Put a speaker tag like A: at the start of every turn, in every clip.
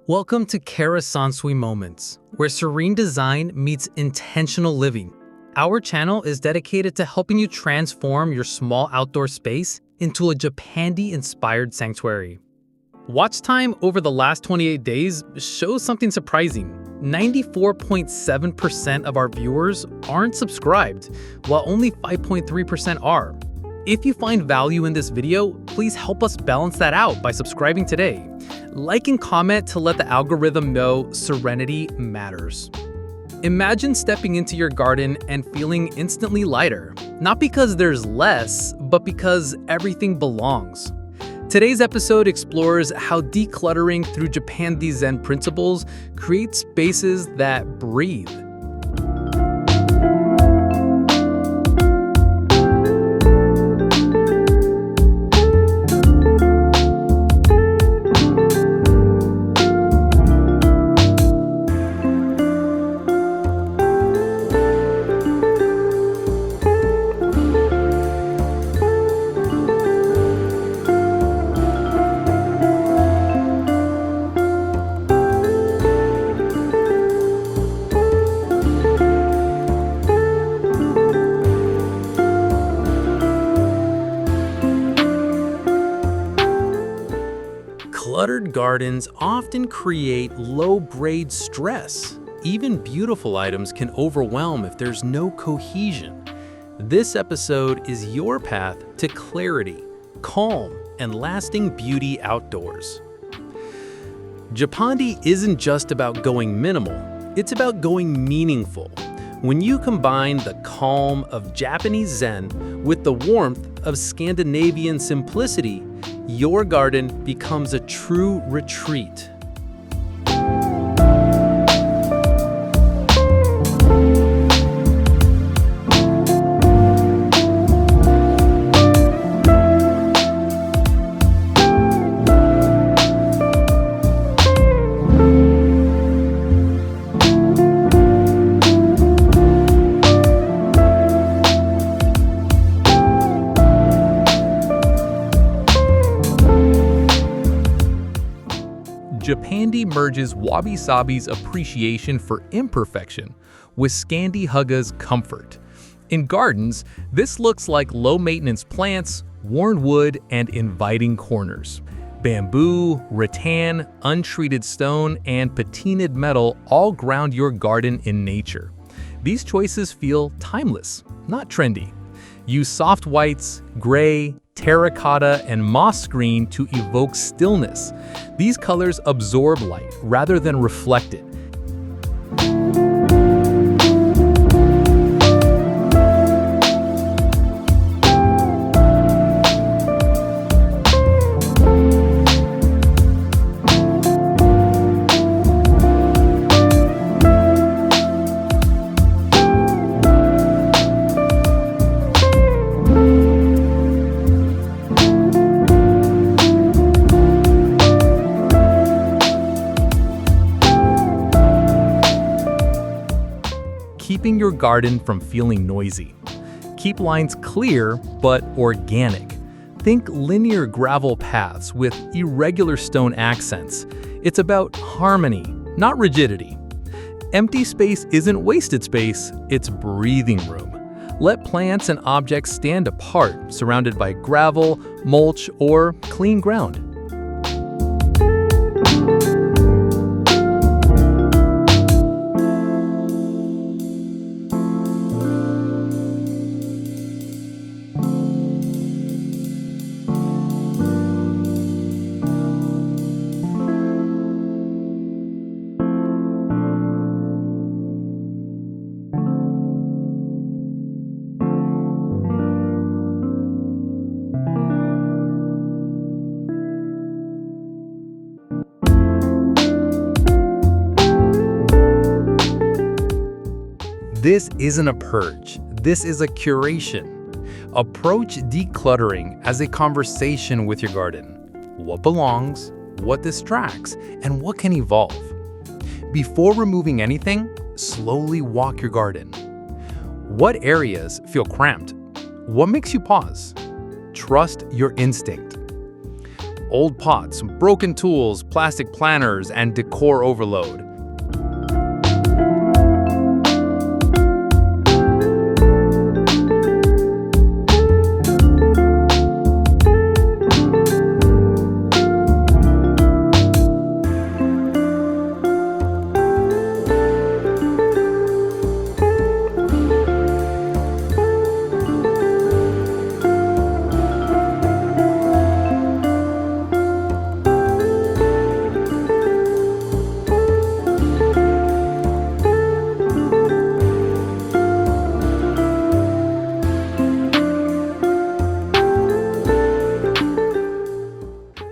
A: Welcome to Karesansui Moments, where serene design meets intentional living. Our channel is dedicated to helping you transform your small outdoor space into a Japandi-inspired sanctuary. Watch time over the last 28 days shows something surprising. 94.7% of our viewers aren't subscribed, while only 5.3% are. If you find value in this video, please help us balance that out by subscribing today. Like and comment to let the algorithm know serenity matters. Imagine stepping into your garden and feeling instantly lighter, not because there's less, but because everything belongs. Today's episode explores how decluttering through Japandi Zen principles creates spaces that breathe. Cluttered gardens often create low-grade stress. Even beautiful items can overwhelm if there's no cohesion. This episode is your path to clarity, calm, and lasting beauty outdoors. Japandi isn't just about going minimal, it's about going meaningful. When you combine the calm of Japanese Zen with the warmth of Scandinavian simplicity, your garden becomes a true retreat. Japandi merges wabi-sabi's appreciation for imperfection with Scandi Hugga's comfort. In gardens, this looks like low-maintenance plants, worn wood, and inviting corners. Bamboo, rattan, untreated stone, and patinaed metal all ground your garden in nature. These choices feel timeless, not trendy. Use soft whites, gray, terracotta, and moss green to evoke stillness. These colors absorb light rather than reflect it. Keeping your garden from feeling noisy. Keep lines clear but organic. Think linear gravel paths with irregular stone accents. It's about harmony, not rigidity. Empty space isn't wasted space, it's breathing room. Let plants and objects stand apart, surrounded by gravel, mulch, or clean ground. This isn't a purge, this is a curation. Approach decluttering as a conversation with your garden. What belongs, what distracts, and what can evolve? Before removing anything, slowly walk your garden. What areas feel cramped? What makes you pause? Trust your instinct. old pots, broken tools, plastic planners, and decor overload.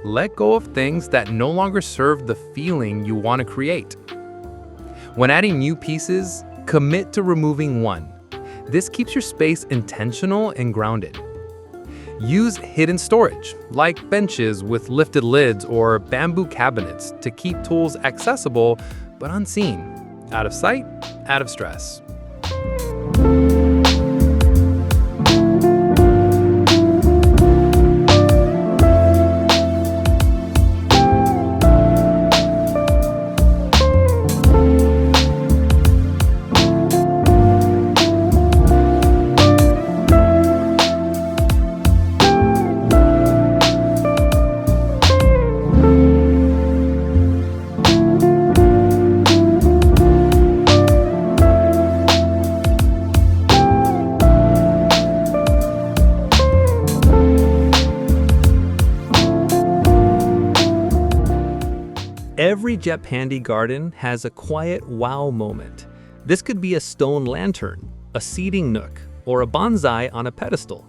A: Let go of things that no longer serve the feeling you want to create. When adding new pieces, commit to removing one. This keeps your space intentional and grounded. Use hidden storage, like benches with lifted lids or bamboo cabinets, to keep tools accessible but unseen. Out of sight, out of stress. Every Japandi garden has a quiet wow moment. This could be a stone lantern, a seating nook, or a bonsai on a pedestal.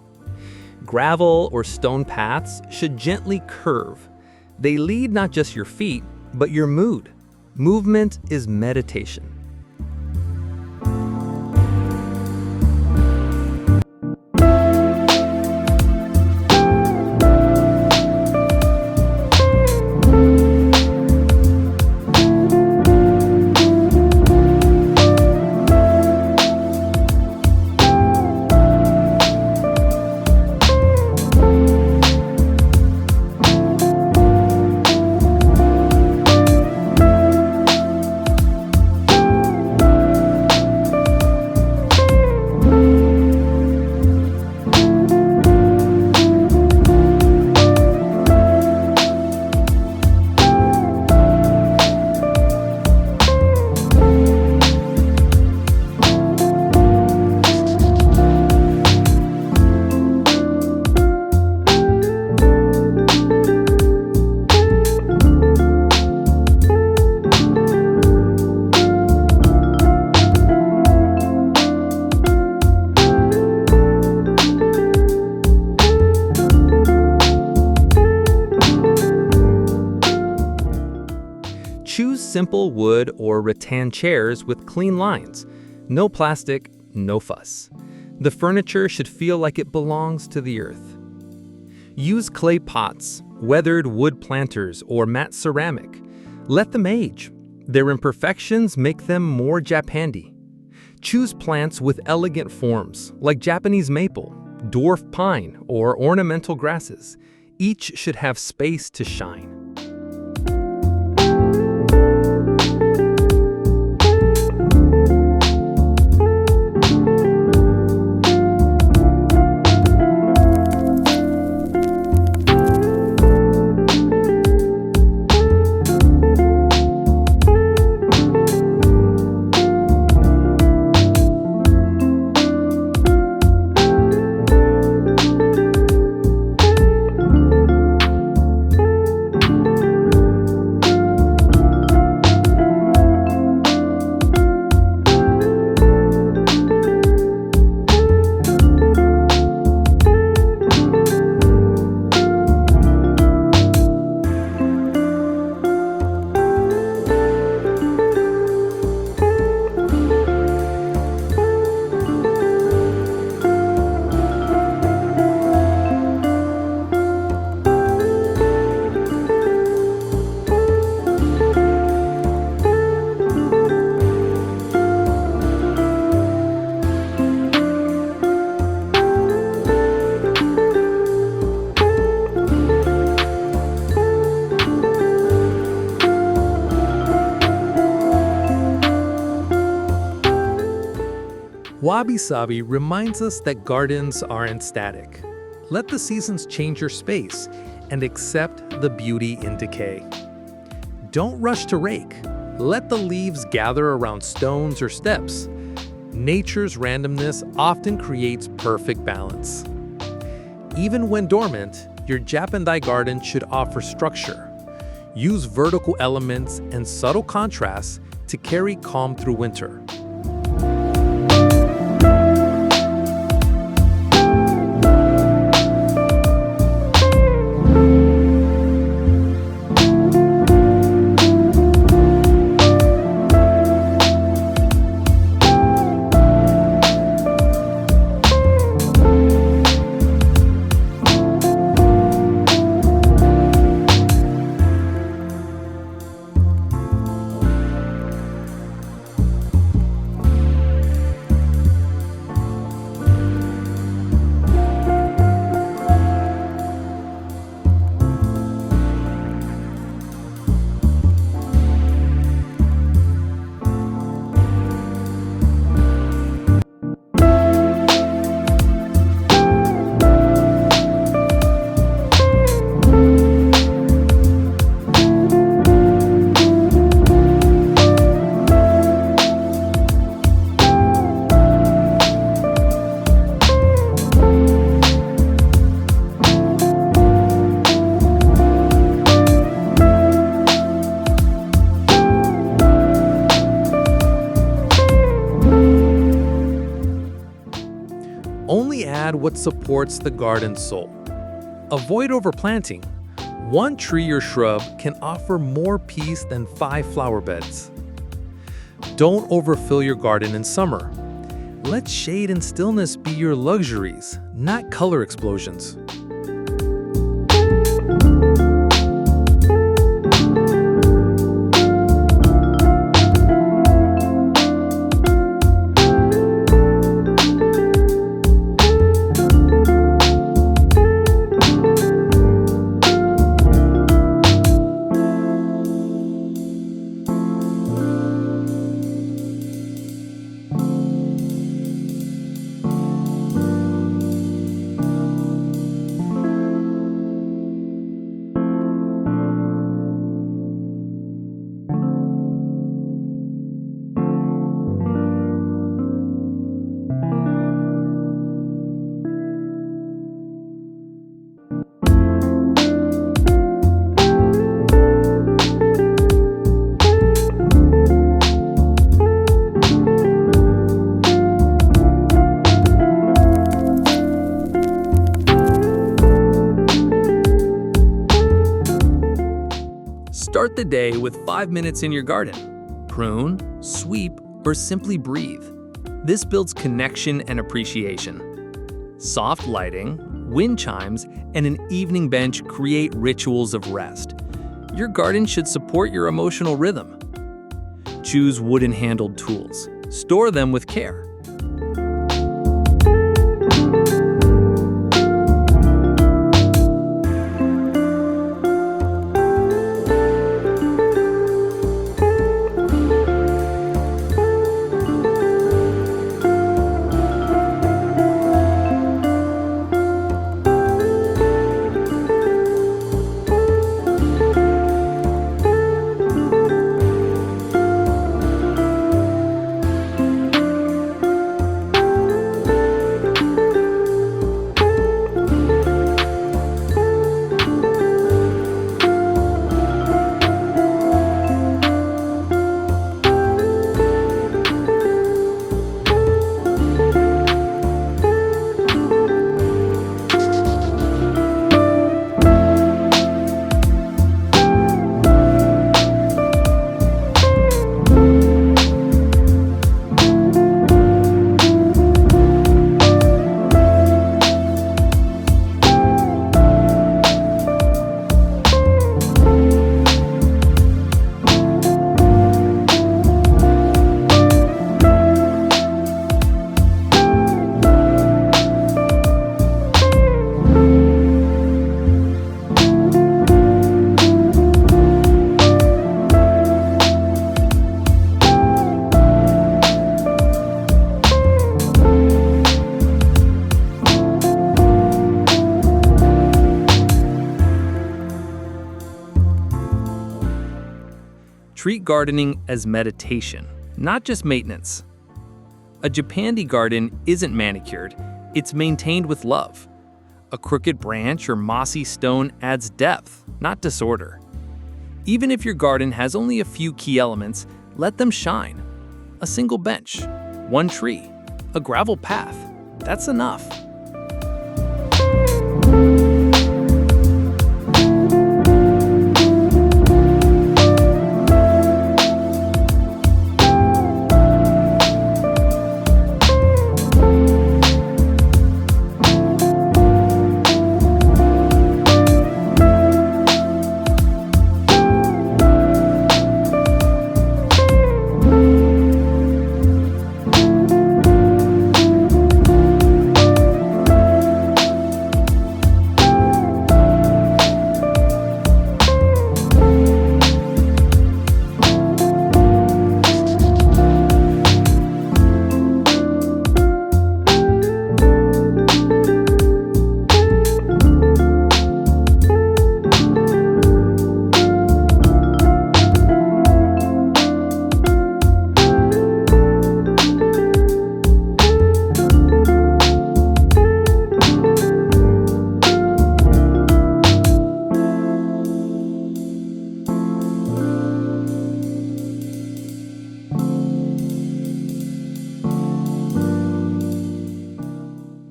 A: Gravel or stone paths should gently curve. They lead not just your feet, but your mood. Movement is meditation. Choose simple wood or rattan chairs with clean lines. No plastic, no fuss. The furniture should feel like it belongs to the earth. Use clay pots, weathered wood planters, or matte ceramic. Let them age. Their imperfections make them more Japandi. Choose plants with elegant forms, like Japanese maple, dwarf pine, or ornamental grasses. Each should have space to shine. Wabi Sabi reminds us that gardens aren't static. Let the seasons change your space and accept the beauty in decay. Don't rush to rake. Let the leaves gather around stones or steps. Nature's randomness often creates perfect balance. Even when dormant, your Japandi garden should offer structure. Use vertical elements and subtle contrasts to carry calm through winter. Only add what supports the garden's soul. Avoid overplanting. One tree or shrub can offer more peace than 5 flower beds. Don't overfill your garden in summer. Let shade and stillness be your luxuries, not color explosions. Start the day with 5 minutes in your garden. Prune, sweep, or simply breathe. This builds connection and appreciation. Soft lighting, wind chimes, and an evening bench create rituals of rest. Your garden should support your emotional rhythm. Choose wooden-handled tools. Store them with care.
B: Treat gardening as meditation, not just maintenance. A Japandi garden isn't manicured, it's maintained with love. A crooked branch or mossy stone adds depth, not disorder. Even if your garden has only a few key elements, let them shine. A single bench, one tree, a gravel path, that's enough.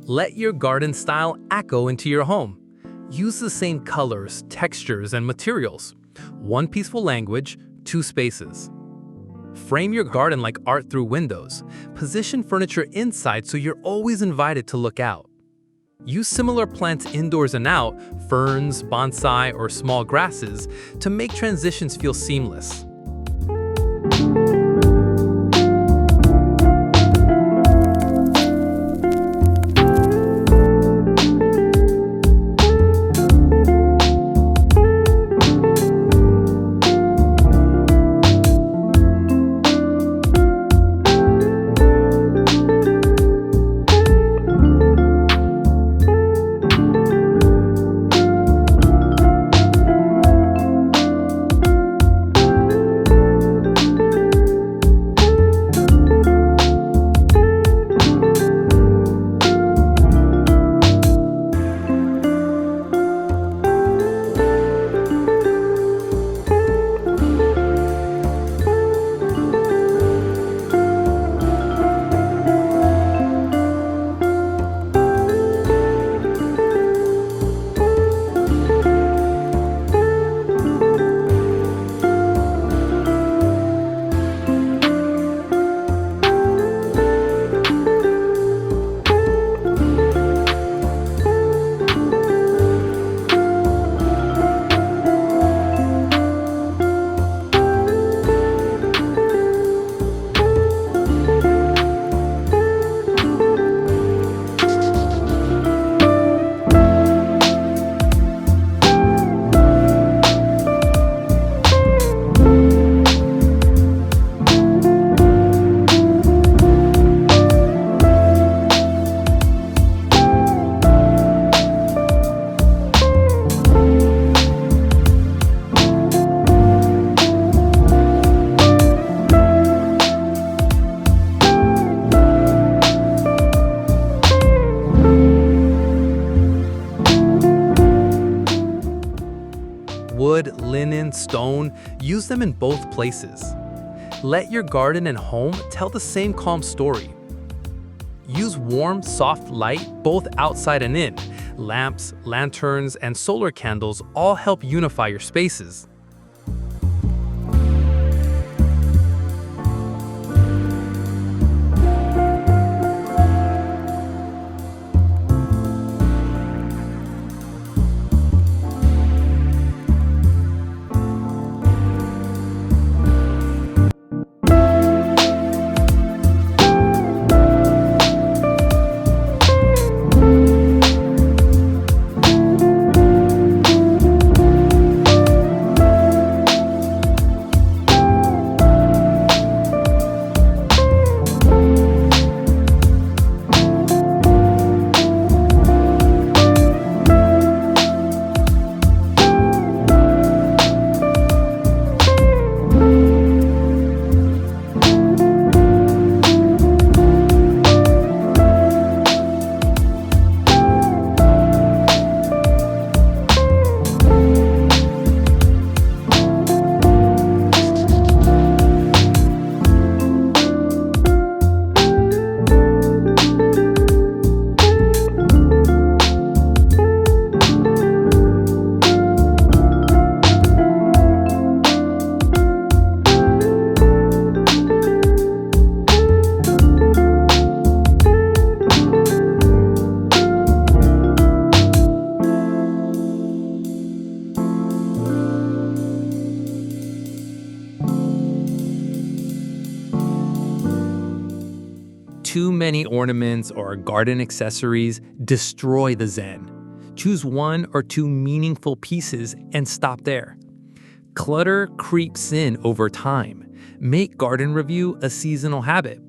A: Let your garden style echo into your home. Use the same colors, textures, and materials. One peaceful language, two spaces. Frame your garden like art through windows. Position furniture inside so you're always invited to look out. Use similar plants indoors and out, ferns, bonsai, or small grasses, to make transitions feel seamless. Wood, linen, stone, use them in both places. Let your garden and home tell the same calm story. Use warm, soft light both outside and in. Lamps, lanterns, and solar candles all help unify your spaces.
B: Too many ornaments or garden accessories destroy the zen. Choose 1 or 2 meaningful pieces and stop there. Clutter creeps in over time. Make garden review a seasonal habit.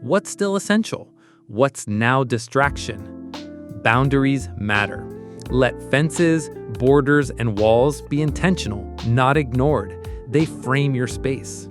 B: What's still essential? What's now distraction? Boundaries matter. Let fences, borders, and walls be intentional, not ignored. They frame your space.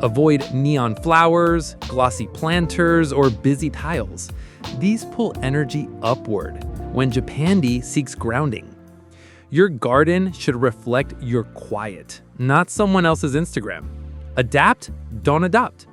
B: Avoid neon flowers, glossy planters, or busy tiles. These pull energy upward when Japandi seeks grounding. Your garden should reflect your quiet, not someone else's Instagram. Adapt, don't adopt.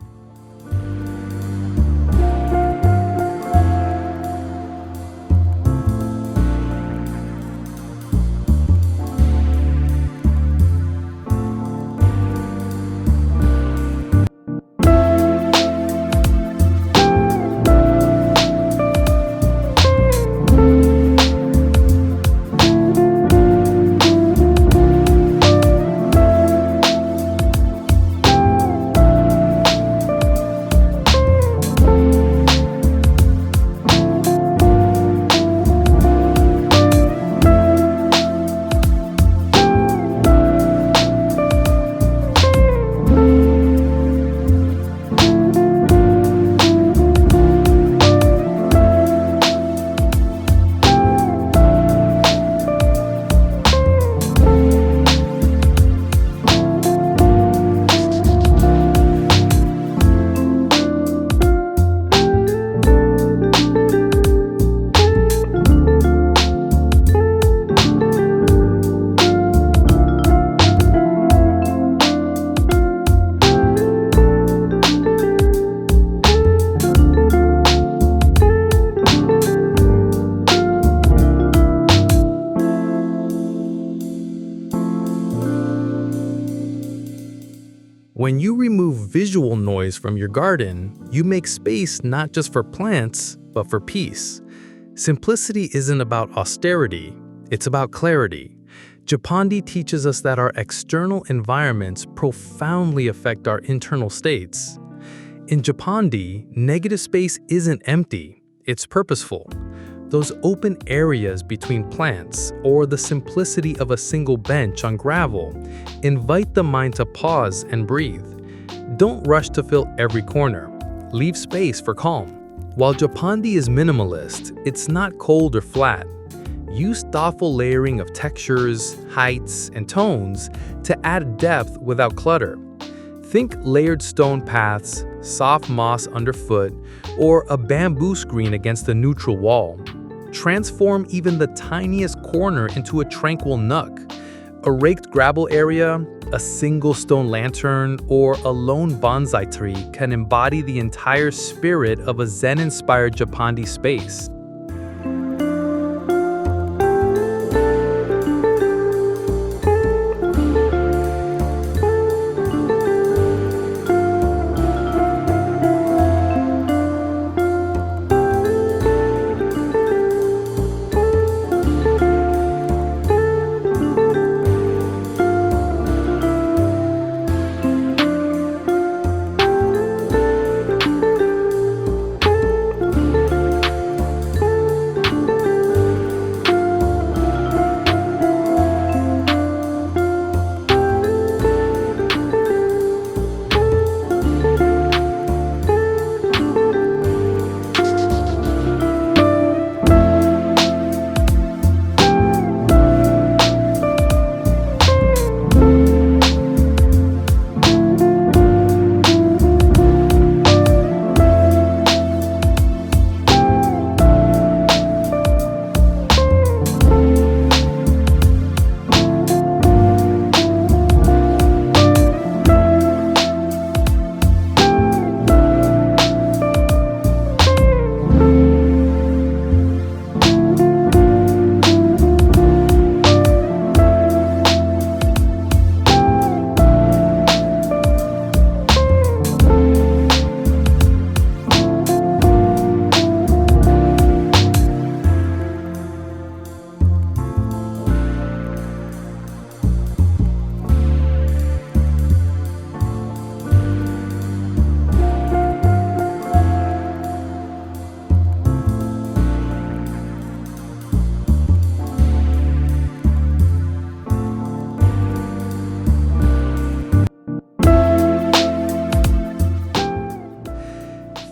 A: When you remove visual noise from your garden, you make space not just for plants, but for peace. Simplicity isn't about austerity, it's about clarity. Japandi teaches us that our external environments profoundly affect our internal states. In Japandi, negative space isn't empty, it's purposeful. Those open areas between plants or the simplicity of a single bench on gravel invite the mind to pause and breathe. Don't rush to fill every corner. Leave space for calm. While Japandi is minimalist, it's not cold or flat. Use thoughtful layering of textures, heights, and tones to add depth without clutter. Think layered stone paths, soft moss underfoot, or a bamboo screen against a neutral wall. Transform even the tiniest corner into a tranquil nook. A raked gravel area, a single stone lantern, or a lone bonsai tree can embody the entire spirit of a Zen-inspired Japandi space.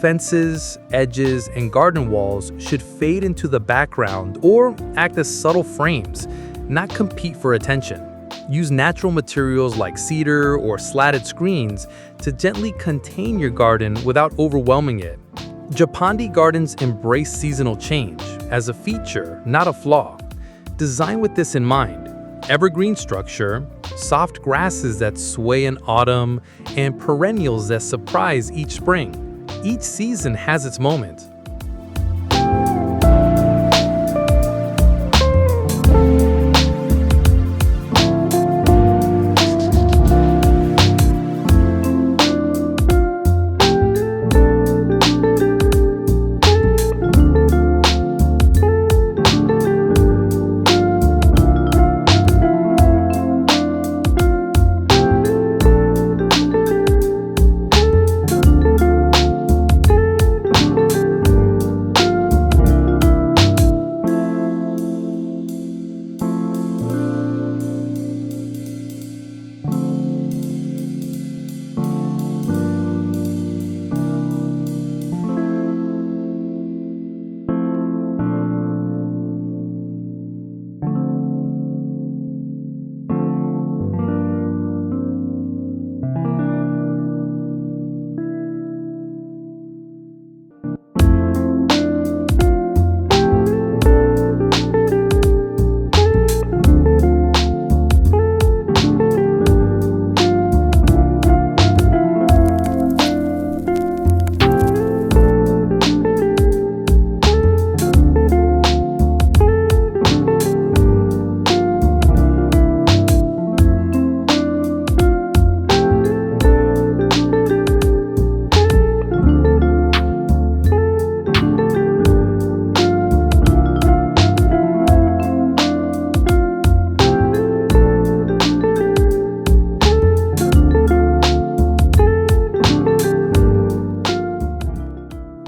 A: Fences, edges, and garden walls should fade into the background or act as subtle frames, not compete for attention. Use natural materials like cedar or slatted screens to gently contain your garden without overwhelming it. Japandi gardens embrace seasonal change as a feature, not a flaw. Design with this in mind. Evergreen structure, soft grasses that sway in autumn, and perennials that surprise each spring. Each season has its moment.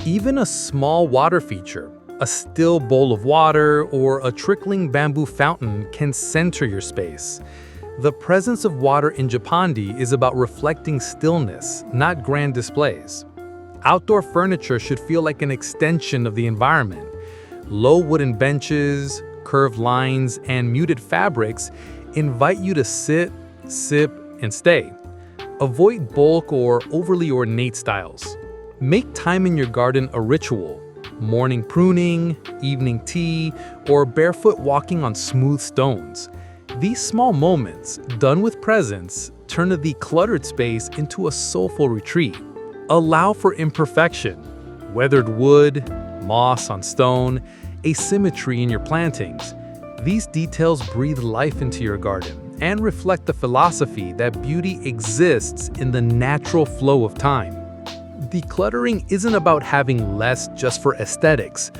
A: Even a small water feature, a still bowl of water, or a trickling bamboo fountain can center your space. The presence of water in Japandi is about reflecting stillness, not grand displays. Outdoor furniture should feel like an extension of the environment. Low wooden benches, curved lines, and muted fabrics invite you to sit, sip, and stay. Avoid bulk or overly ornate styles. Make time in your garden a ritual. Morning pruning, evening tea, or barefoot walking on smooth stones. These small moments, done with presence, turn a decluttered space into a soulful retreat. Allow for imperfection. Weathered wood, moss on stone, asymmetry in your plantings. These details breathe life into your garden and reflect the philosophy that beauty exists in the natural flow of time. Decluttering isn't about having less just for aesthetics.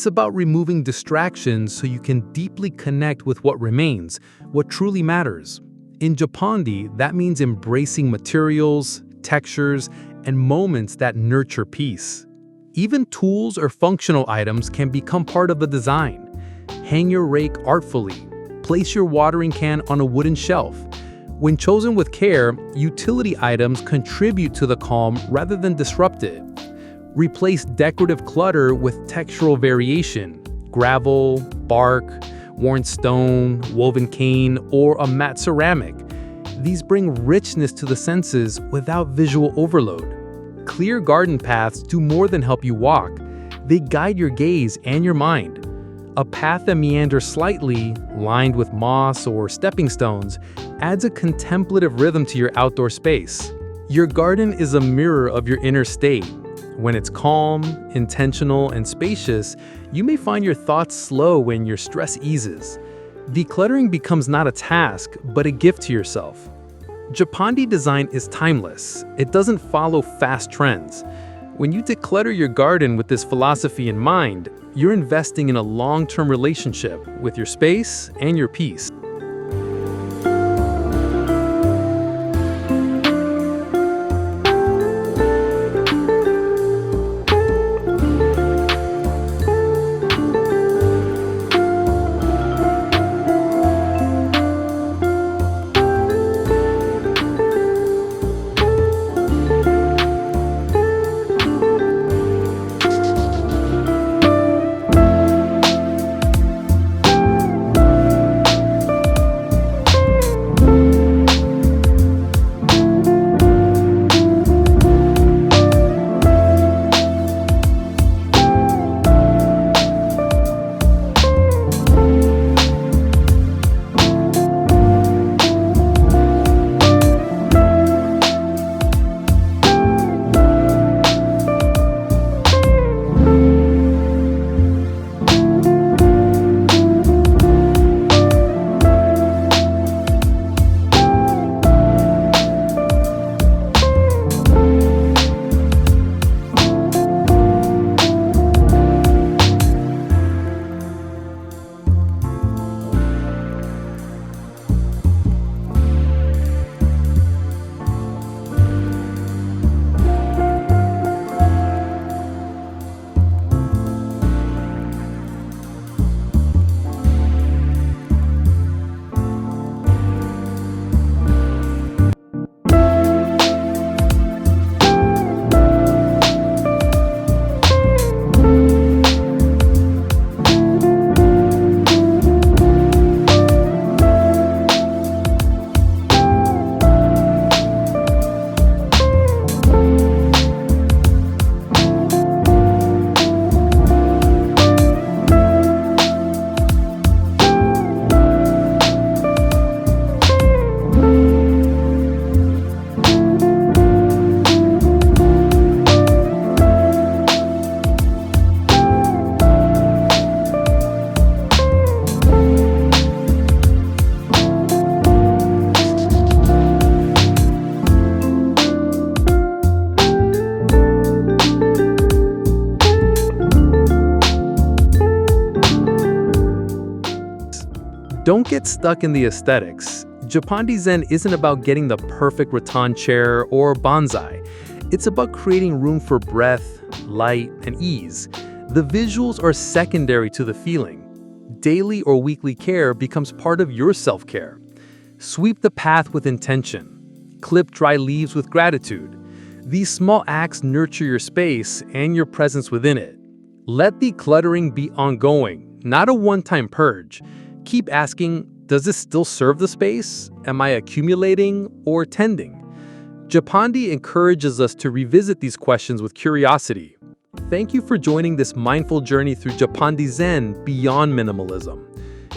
A: It's about removing distractions so you can deeply connect with what remains, what truly matters. In Japandi, that means embracing materials, textures, and moments that nurture peace. Even tools or functional items can become part of the design. Hang your rake artfully. Place your watering can on a wooden shelf. When chosen with care, utility items contribute to the calm rather than disrupt it. Replace decorative clutter with textural variation, gravel, bark, worn stone, woven cane, or a matte ceramic. These bring richness to the senses without visual overload. Clear garden paths do more than help you walk. They guide your gaze and your mind. A path that meanders slightly, lined with moss or stepping stones, adds a contemplative rhythm to your outdoor space. Your garden is a mirror of your inner state. When it's calm, intentional, and spacious, you may find your thoughts slow when your stress eases. Decluttering becomes not a task, but a gift to yourself. Japandi design is timeless. It doesn't follow fast trends. When you declutter your garden with this philosophy in mind, you're investing in a long-term relationship with your space and your peace. Don't get stuck in the aesthetics. Japandi Zen isn't about getting the perfect rattan chair or bonsai. It's about creating room for breath, light, and ease. The visuals are secondary to the feeling. Daily or weekly care becomes part of your self-care. Sweep the path with intention. Clip dry leaves with gratitude. These small acts nurture your space and your presence within it. Let decluttering be ongoing, not a one-time purge. Keep asking, does this still serve the space? Am I accumulating or tending? Japandi encourages us to revisit these questions with curiosity. Thank you for joining this mindful journey through Japandi Zen beyond minimalism.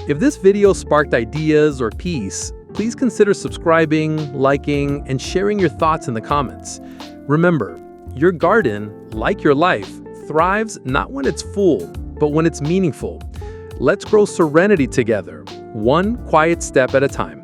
A: If this video sparked ideas or peace, please consider subscribing, liking, and sharing your thoughts in the comments. Remember, your garden, like your life, thrives not when it's full, but when it's meaningful. Let's grow serenity together, one quiet step at a time.